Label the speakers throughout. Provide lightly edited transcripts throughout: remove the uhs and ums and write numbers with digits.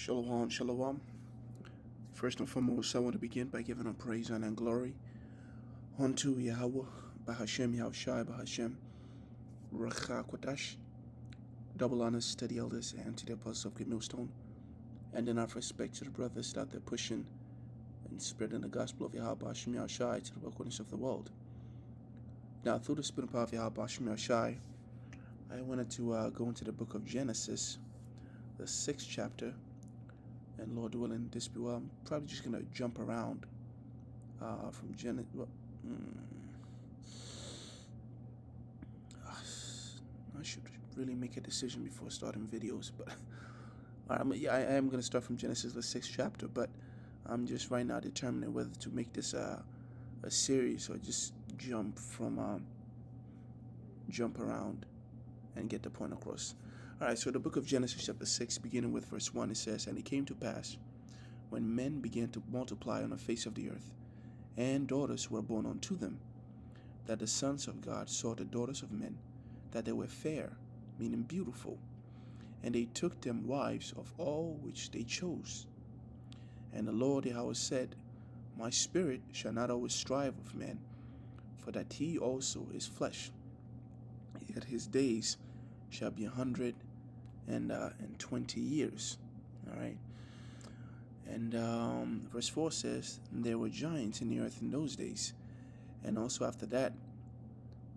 Speaker 1: Shalom, shalom. First and foremost, I want to begin by giving all praise and glory unto Yahweh, Bahashem Yahushai, Bahashem Racha Kodash. Double honors to the elders and to the apostles of Great Millstone, and in our respect to the brothers that they're pushing and spreading the gospel of Yahweh, Bahashem Yahushai to the corners of the world. Now, through the spirit and power of Yahweh, Bahashem Yahushai, I wanted to go into the book of Genesis, the 6th chapter. And Lord willing, this be well. I'm probably just gonna jump around from Genesis. I should really make a decision before starting videos, but all right, I am gonna start from Genesis, the 6th chapter. But I'm just right now determining whether to make this a series or just jump around and get the point across. All right, so the book of Genesis chapter 6, beginning with verse 1, it says, "And it came to pass, when men began to multiply on the face of the earth, and daughters were born unto them, that the sons of God saw the daughters of men, that they were fair," meaning beautiful, "and they took them wives of all which they chose. And the Lord Yahweh said, My spirit shall not always strive with man, for that he also is flesh. Yet his days shall be 120 years." All right. And verse 4 says, "There were giants in the earth in those days." And also after that,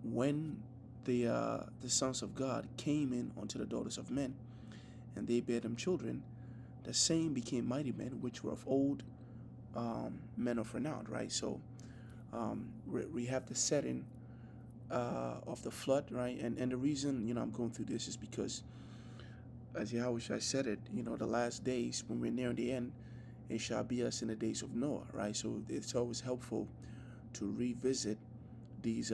Speaker 1: when the sons of God came in unto the daughters of men, and they bare them children, the same became mighty men, which were of old, men of renown, right? So we have the setting of the flood, right? And the reason, I'm going through this is because, as Yahweh said it, the last days, when we're nearing the end, it shall be as in the days of Noah, right? So it's always helpful to revisit these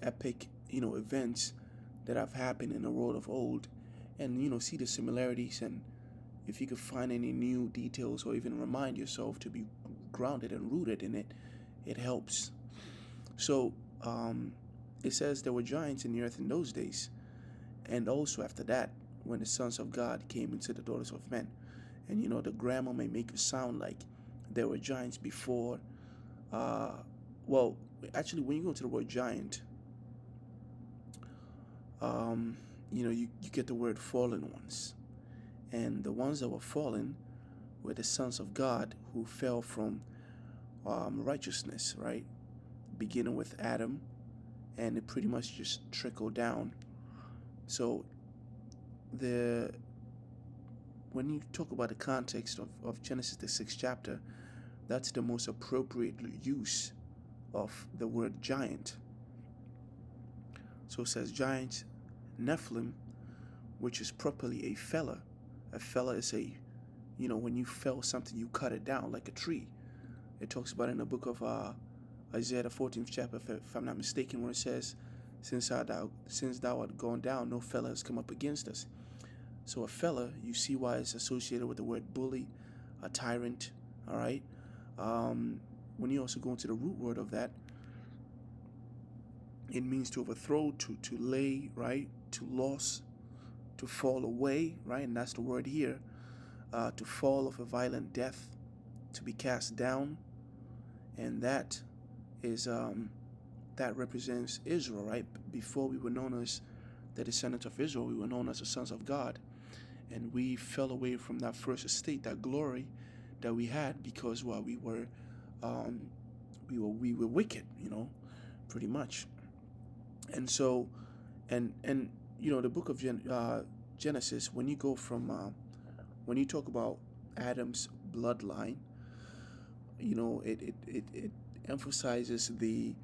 Speaker 1: epic, events that have happened in the world of old, and see the similarities, and if you could find any new details or even remind yourself to be grounded and rooted in it, it helps. So it says there were giants in the earth in those days, and also after that, when the sons of God came into the daughters of men. And the grammar may make it sound like there were giants before. Well, actually, when you go to the word giant, you get the word fallen ones. And the ones that were fallen were the sons of God who fell from righteousness, right? Beginning with Adam, and it pretty much just trickled down. So when you talk about the context of Genesis, the 6th chapter, that's the most appropriate use of the word giant. So it says giant, Nephilim, which is properly a fella. A fella is when you fell something, you cut it down like a tree. It talks about in the book of Isaiah, the 14th chapter, if I'm not mistaken, where it says, since thou art gone down, no fella has come up against us. So a fella, you see why it's associated with the word bully, a tyrant, all right? When you also go into the root word of that, it means to overthrow, to lay, right? To loss, to fall away, right? And that's the word here. To fall of a violent death, to be cast down. And that is that represents Israel, right? Before we were known as the descendants of Israel, we were known as the sons of God. And we fell away from that first estate, that glory that we had, because we were wicked, pretty much. And so, and the book of Genesis, when you go from when you talk about Adam's bloodline, it emphasizes the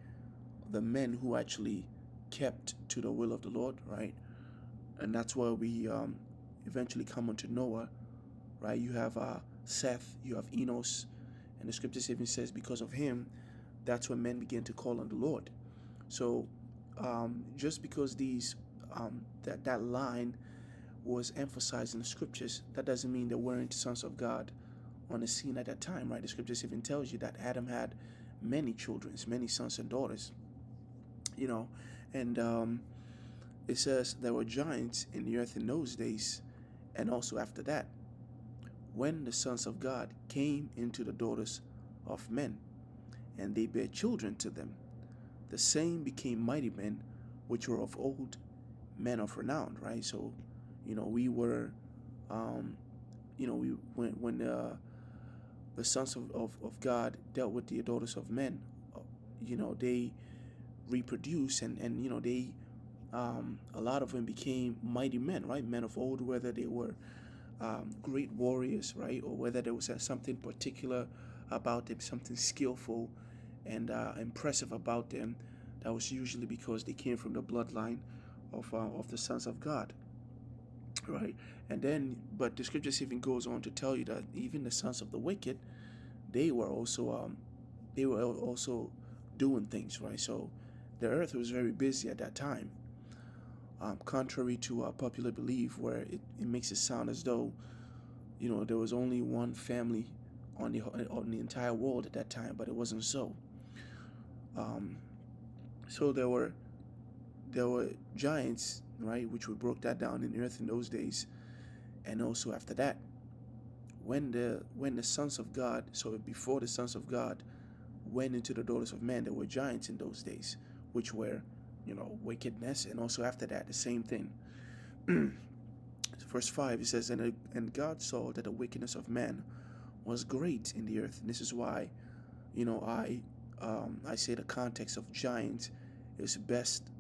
Speaker 1: men who actually kept to the will of the Lord, right? And that's why we eventually come onto Noah, right? You have Seth, you have Enos, and the scriptures even says because of him, that's when men began to call on the Lord. So just because that line was emphasized in the scriptures, that doesn't mean there weren't sons of God on the scene at that time, right? The scriptures even tells you that Adam had many children, many sons and daughters, and it says there were giants in the earth in those days, and also after that, when the sons of God came into the daughters of men, and they bare children to them. The same became mighty men, which were of old, men of renown. Right. So, we were, um, we when the sons of God dealt with the daughters of men, they reproduced, and they a lot of them became mighty men, right? Men of old, whether they were great warriors, right, or whether there was something particular about them, something skillful and impressive about them. That was usually because they came from the bloodline of the sons of God, right? And then, but the scriptures even goes on to tell you that even the sons of the wicked, they were also doing things, right? So the earth was very busy at that time, contrary to popular belief, where it makes it sound as though there was only one family on the entire world at that time, but it wasn't so. Um, so there were giants, right, which we broke that down in the earth in those days, and also after that, when the sons of God, so before the sons of God went into the daughters of men, there were giants in those days, which were wickedness, and also after that the same thing. Verse 5, it says, and God saw that the wickedness of man was great in the earth. And this is why, I say the context of giants is best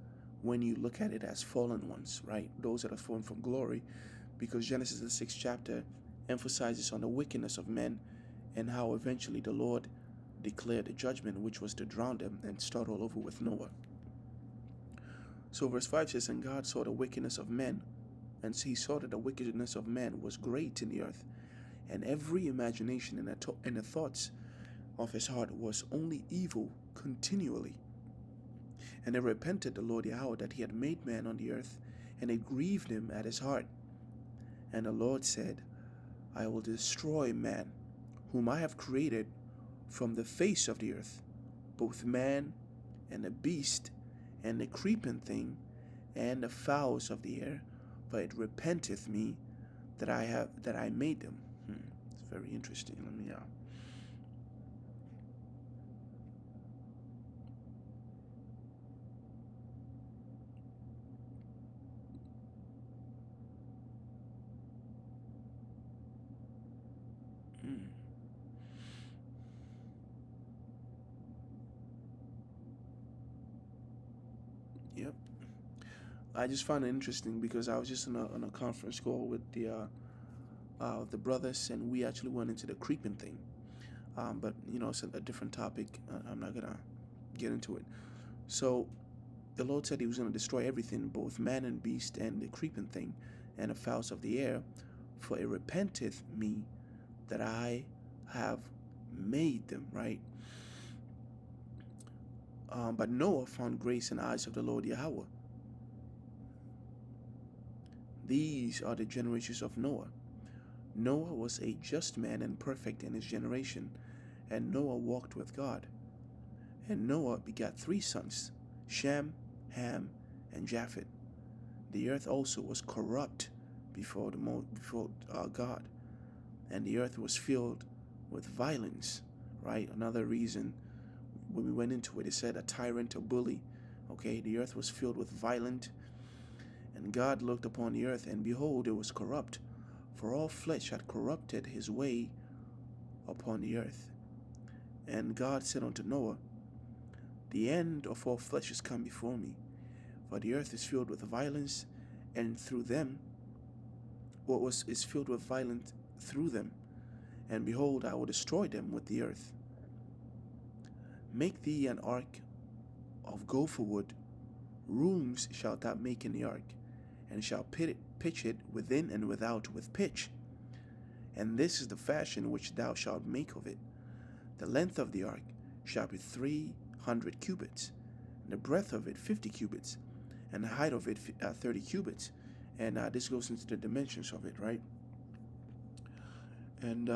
Speaker 1: when you look at it as fallen ones, right? Those that are fallen from glory, because Genesis, the 6th chapter, emphasizes on the wickedness of men and how eventually the Lord declared the judgment, which was to drown them and start all over with Noah. So verse 5 says, and God saw the wickedness of men, and he saw that the wickedness of man was great in the earth, and every imagination and the thoughts of his heart was only evil continually. And it repented the Lord Yahweh that he had made man on the earth, and it grieved him at his heart. And the Lord said, I will destroy man, whom I have created from the face of the earth, both man and the beast, and the creeping thing, and the fowls of the air, for it repenteth me that I made them. It's very interesting. Let me hmm. Yep. I just found it interesting because I was just on a conference call with the brothers, and we actually went into the creeping thing. But it's a different topic. I'm not gonna get into it. So the Lord said he was going to destroy everything, both man and beast, and the creeping thing, and the fowls of the air, for it repenteth me that I have made them, right? But Noah found grace in the eyes of the Lord Yahweh. These are the generations of Noah. Noah was a just man and perfect in his generation, and Noah walked with God. And Noah begat 3 sons, Shem, Ham, and Japheth. The earth also was corrupt before God, and the earth was filled with violence. Right? Another reason when we went into it, it said a tyrant, a bully. Okay, the earth was filled with violence, and God looked upon the earth, and behold, it was corrupt, for all flesh had corrupted his way upon the earth. And God said unto Noah, the end of all flesh is come before me, for the earth is filled with violence, and through them is filled with violence through them, and behold, I will destroy them with the earth. Make thee an ark of gopher wood. Rooms shalt thou make in the ark, and shalt pitch it within and without with pitch. And this is the fashion which thou shalt make of it. The length of the ark shall be 300 cubits, and the breadth of it 50 cubits, and the height of it 30 cubits. And this goes into the dimensions of it, right? And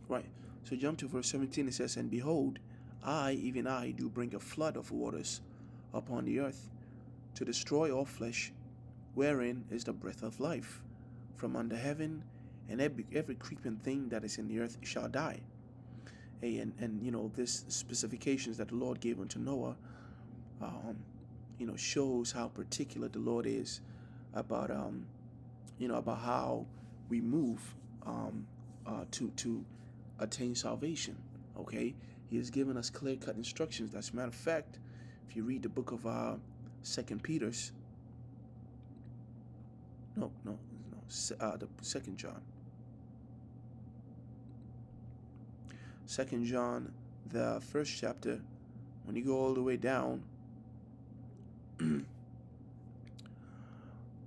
Speaker 1: Right. So jump to verse 17. It says, "And behold, I, even I, do bring a flood of waters upon the earth to destroy all flesh, wherein is the breath of life from under heaven, and every creeping thing that is in the earth shall die." Hey, and this specifications that the Lord gave unto Noah, shows how particular the Lord is about about how we move to attain salvation. Okay, He has given us clear-cut instructions. As a matter of fact, if you read the book of Second Peter's, the Second John, Second John, the first chapter, when you go all the way down,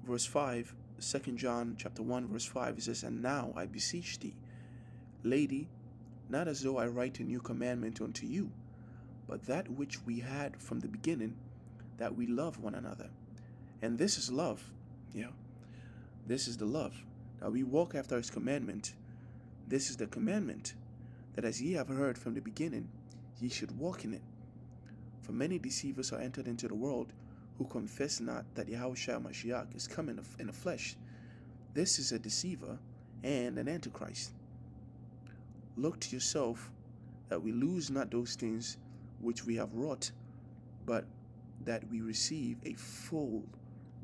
Speaker 1: verse 5, 2 John chapter 1, verse 5, it says, "And now I beseech thee, lady, not as though I write a new commandment unto you, but that which we had from the beginning, that we love one another. And this is love." Yeah, this is the love, that we walk after his commandment. This is the commandment, that as ye have heard from the beginning, ye should walk in it. For many deceivers are entered into the world, who confess not that Yahushua Mashiach is come in the flesh. This is a deceiver and an antichrist. Look to yourself, that we lose not those things which we have wrought, but that we receive a full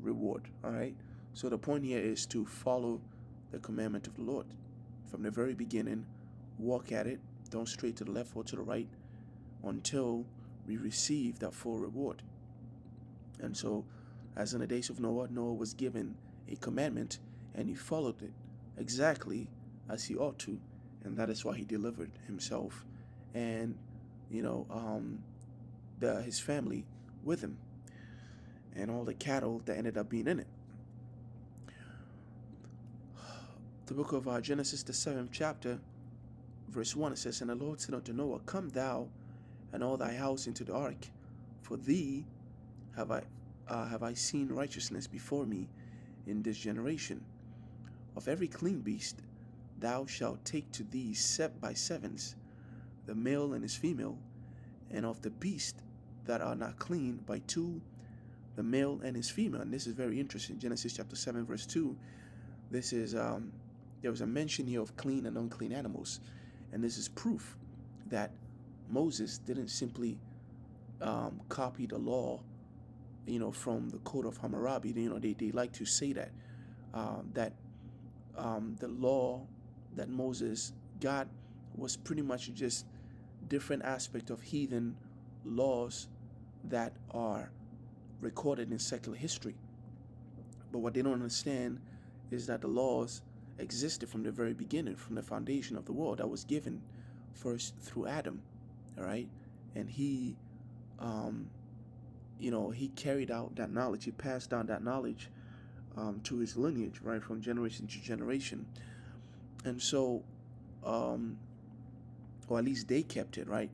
Speaker 1: reward. All right. So the point here is to follow the commandment of the Lord from the very beginning. Walk at it. Don't stray to the left or to the right until we receive that full reward. And so, as in the days of Noah, Noah was given a commandment and he followed it exactly as he ought to, and that is why he delivered himself and his family with him, and all the cattle that ended up being in it. The book of Genesis, the 7th chapter, verse 1, it says, "And the Lord said unto Noah, Come thou and all thy house into the ark, for thee have I seen righteousness before me in this generation. Of every clean beast thou shalt take to thee by sevens, the male and his female, and of the beasts that are not clean by two, the male and his female." And this is very interesting. Genesis chapter 7, verse 2. This is there was a mention here of clean and unclean animals, and this is proof that Moses didn't simply copy the law, from the Code of Hammurabi. They like to say that the law that Moses got was pretty much just different aspect of heathen laws that are recorded in secular history. But what they don't understand is that the laws existed from the very beginning, from the foundation of the world, that was given first through Adam. All right, and he carried out that knowledge. He passed down that knowledge to his lineage, right, from generation to generation. And so, or at least they kept it, right?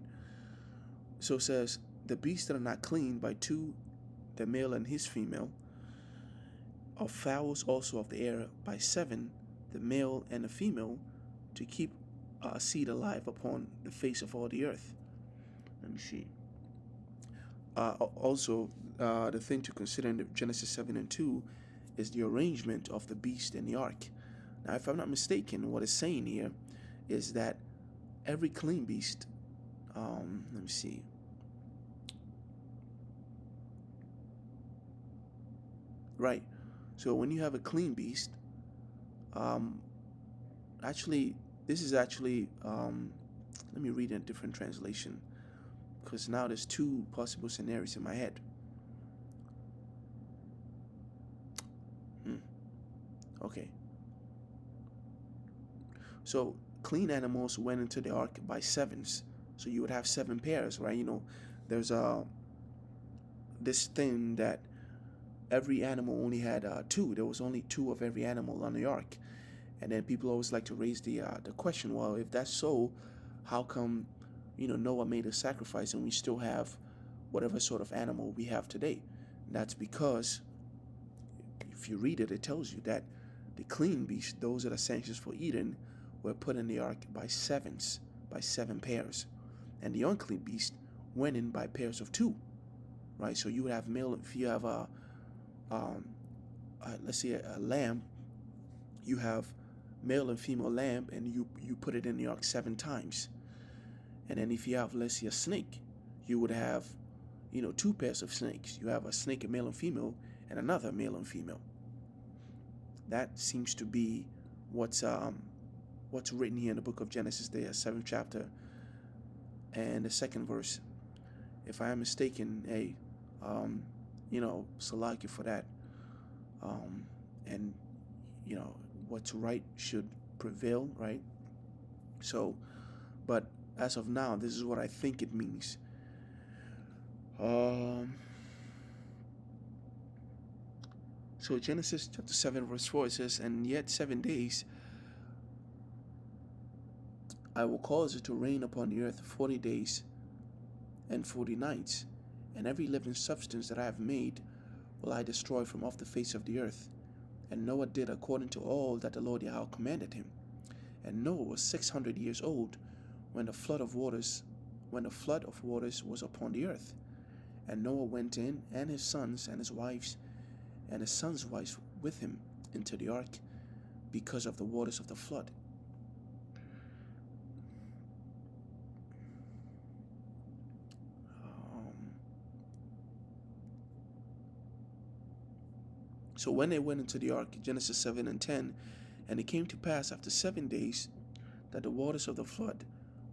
Speaker 1: So it says, "The beasts that are not clean by two, the male and his female, of fowls also of the air by seven, the male and the female, to keep seed alive upon the face of all the earth." Let me see. Also, the thing to consider in Genesis 7 and 2 is the arrangement of the beast in the ark. Now, if I'm not mistaken, what it's saying here is that every clean beast, let me see. Right. So when you have a clean beast, actually, this is actually, let me read in a different translation, because now there's two possible scenarios in my head. Okay. So clean animals went into the ark by sevens. So you would have 7 pairs, right? There's this thing that every animal only had 2. There was only 2 of every animal on the ark. And then people always like to raise the question, well, if that's so, how come, Noah made a sacrifice and we still have whatever sort of animal we have today? And that's because if you read it, it tells you that the clean beasts, those that are sanctions for eating, were put in the ark by sevens, by seven pairs. And the unclean beast went in by pairs of two, right? So you would have male, if you have um, let's say a lamb, you have male and female lamb, and you put it in the ark seven times. And then if you have, let's say, a snake, you would have, two pairs of snakes. You have a snake, a male and female, and another male and female. That seems to be what's written here in the book of Genesis, the seventh chapter and the second verse. If I am mistaken, hey, Salaki for that. And what's right should prevail, right? So, but as of now, this is what I think it means. So Genesis chapter 7 verse 4, it says, "And yet 7 days I will cause it to rain upon the earth 40 days and 40 nights, and every living substance that I have made will I destroy from off the face of the earth. And Noah did according to all that the Lord Yahweh commanded him. And Noah was 600 years old when the flood of waters was upon the earth. And Noah went in, and his sons and his wives, and his sons' wives with him into the ark, because of the waters of the flood." So when they went into the ark, Genesis 7 and 10, "And it came to pass after 7 days that the waters of the flood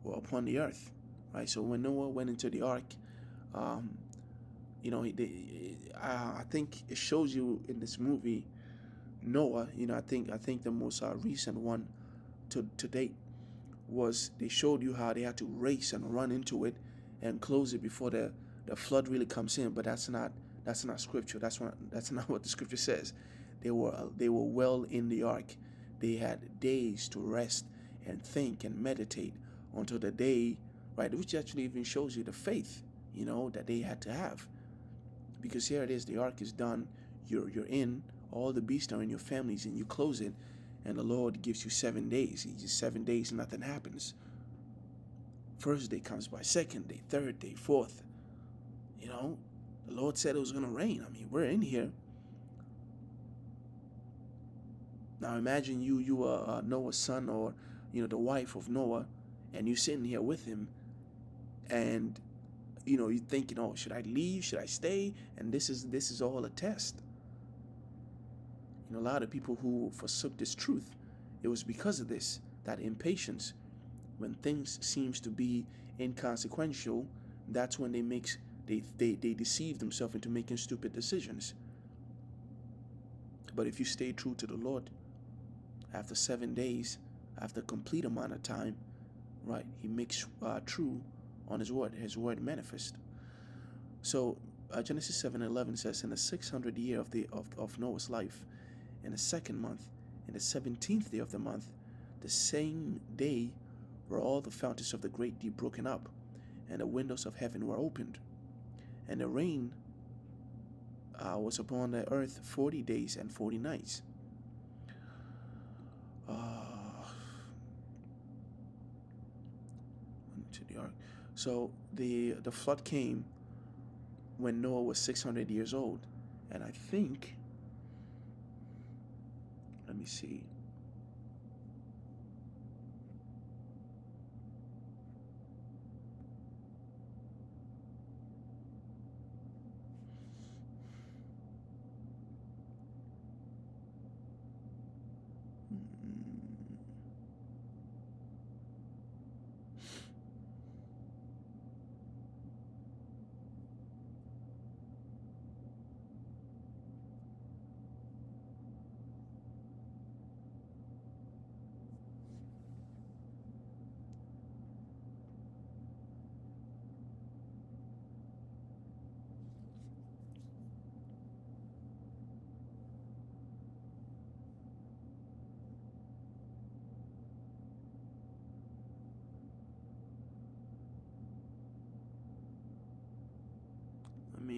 Speaker 1: were upon the earth." Right. So when Noah went into the ark, I think it shows you in this movie, Noah. I think the most recent one to date was they showed you how they had to race and run into it and close it before the flood really comes in. But that's not scripture. That's not what the scripture says. They were well in the ark. They had days to rest and think and meditate until the day, right? Which actually even shows you the faith, that they had to have. Because here it is, the ark is done. You're in. All the beasts are in your families, and you close it, and the Lord gives you 7 days. 7 days, nothing happens. First day comes by, second day, third day, fourth. The Lord said it was going to rain. I mean, we're in here. Now imagine you are Noah's son, or the wife of Noah, and you sitting here with him, and you're thinking, oh, should I leave? Should I stay? And this is all a test. A lot of people who forsook this truth, it was because of this, that impatience. When things seems to be inconsequential, that's when they deceive themselves into making stupid decisions. But if you stay true to the Lord, after 7 days, after a complete amount of time, right, he makes true on his word manifest. So Genesis 7:11 says, "In the 600th year of Noah's life, in the second month, in the 17th day of the month, the same day were all the fountains of the great deep broken up, and the windows of heaven were opened. And the rain was upon the earth 40 days and 40 nights." To the ark. So the flood came when Noah was 600 years old. And I think, let me see.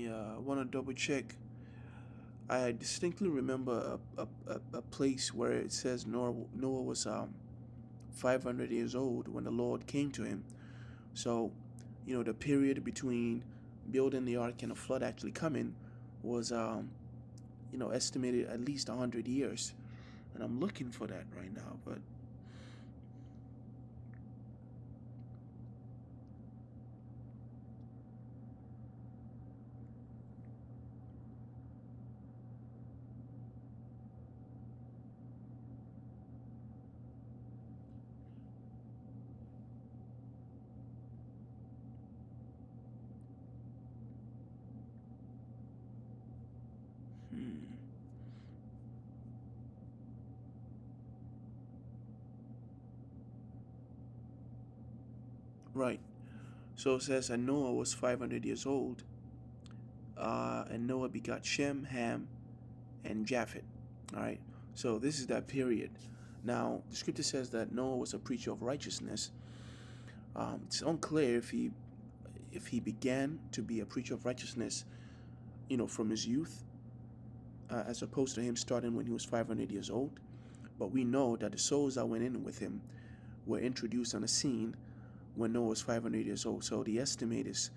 Speaker 1: I want to double check. I distinctly remember a place where it says Noah was 500 years old when the Lord came to him. So, the period between building the ark and the flood actually coming was, estimated at least 100 years. And I'm looking for that right now, but hmm. Right. So it says, and Noah was 500 years old, and Noah begot Shem, Ham, and Japheth. All right. So this is that period. Now, the scripture says that Noah was a preacher of righteousness. It's unclear if he began to be a preacher of righteousness, from his youth, as opposed to him starting when he was 500 years old. But we know that the souls that went in with him were introduced on the scene when Noah was 500 years old. So the estimate is,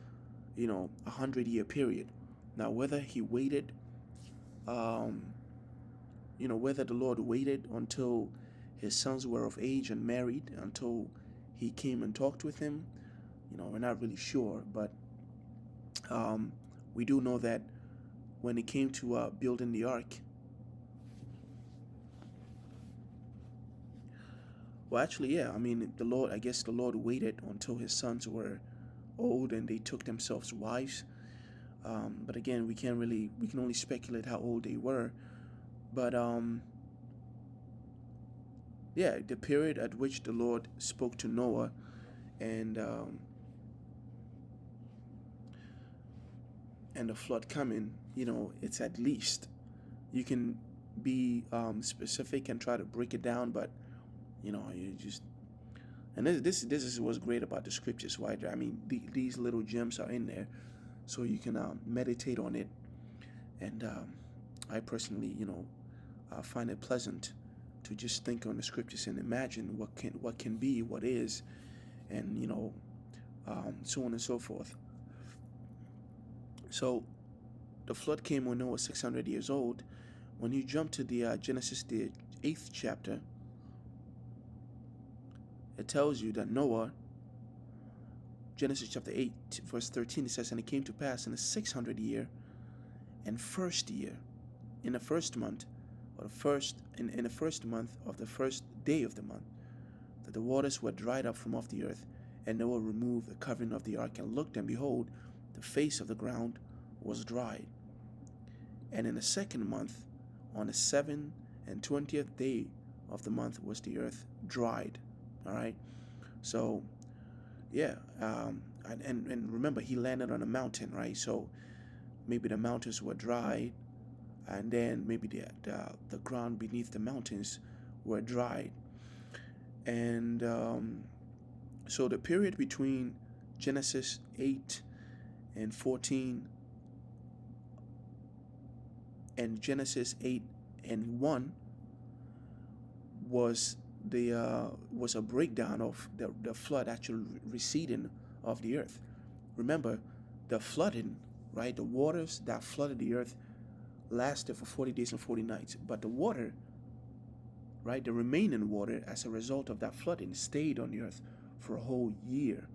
Speaker 1: 100-year period. Now, whether he waited, whether the Lord waited until his sons were of age and married until he came and talked with him, we're not really sure. But we do know that when it came to building the ark, well, actually, yeah, I guess the Lord waited until his sons were old and they took themselves wives. But again, we can only speculate how old they were. But yeah, the period at which the Lord spoke to Noah and the flood coming, it's at least. You can be specific and try to break it down, but you just. And this is what's great about the scriptures, right? These little gems are in there, so you can meditate on it. And I personally, find it pleasant to just think on the scriptures and imagine what can be, what is, and so on and so forth. So the flood came when Noah was 600 years old. When you jump to the Genesis, the 8th chapter, it tells you that Noah, Genesis chapter 8, verse 13, it says, and it came to pass in the 600th year and first year, in the first month, or in the first month of the first day of the month, that the waters were dried up from off the earth, and Noah removed the covering of the ark, and looked, and behold, the face of the ground was dried. And in the second month, on the 27th day of the month, was the earth dried. All right. So, yeah. And remember, he landed on a mountain, right? So maybe the mountains were dried, and then maybe the ground beneath the mountains were dried. And so the period between Genesis 8 and 14 and Genesis 8 and 1 was a breakdown of the flood actually receding of the earth. Remember, the flooding, right? The waters that flooded the earth lasted for 40 days and 40 nights. But the water, right, the remaining water as a result of that flooding stayed on the earth for a whole year.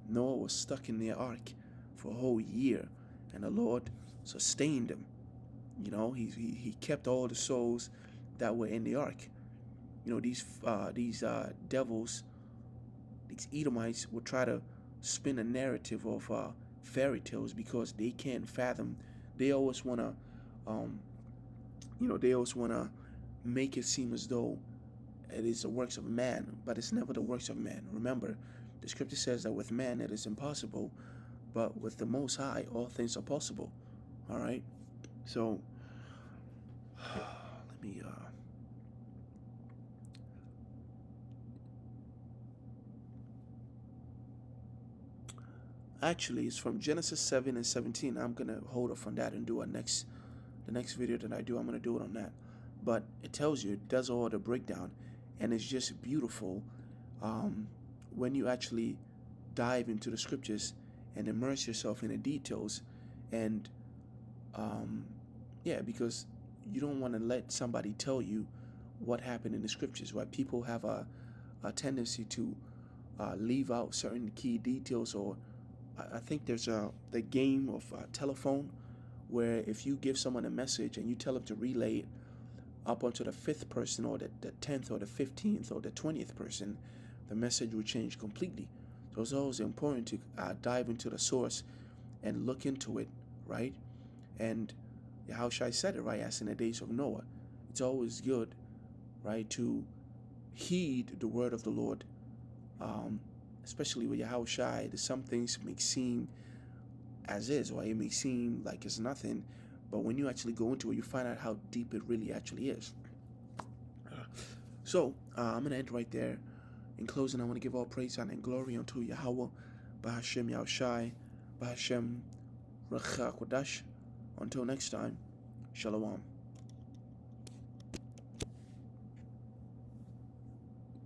Speaker 1: Noah was stuck in the ark for a whole year, and the Lord sustained him. He kept all the souls that were in the ark. These devils, these Edomites, would try to spin a narrative of fairy tales because they can't fathom. They always wanna, make it seem as though it is the works of man, but it's never the works of man. Remember, the scripture says that with man it is impossible, but with the Most High all things are possible. All right. So let me. Actually, it's from Genesis 7 and 17. I'm gonna hold off on that and do the next video that I do. I'm gonna do it on that. But it tells you, it does all the breakdown, and it's just beautiful um, when you actually dive into the scriptures and immerse yourself in the details, and um, yeah, because you don't want to let somebody tell you what happened in the scriptures, right? People have a tendency to leave out certain key details, or I think there's the game of telephone, where if you give someone a message and you tell them to relay it up onto the fifth person, or the 10th or the 15th or the 20th person, the message will change completely. So it's always important to dive into the source and look into it, right? And how should I said it, right? As in the days of Noah, it's always good, right, to heed the word of the Lord, um, especially with Yahushua. Some things may seem as is, or it may seem like it's nothing, but when you actually go into it, you find out how deep it really actually is. So I'm going to end right there. In closing, I want to give all praise, honor, and glory unto Yahweh, Bahashem Yahushai, Bahashem Racha Kodash. Until next time, Shalom.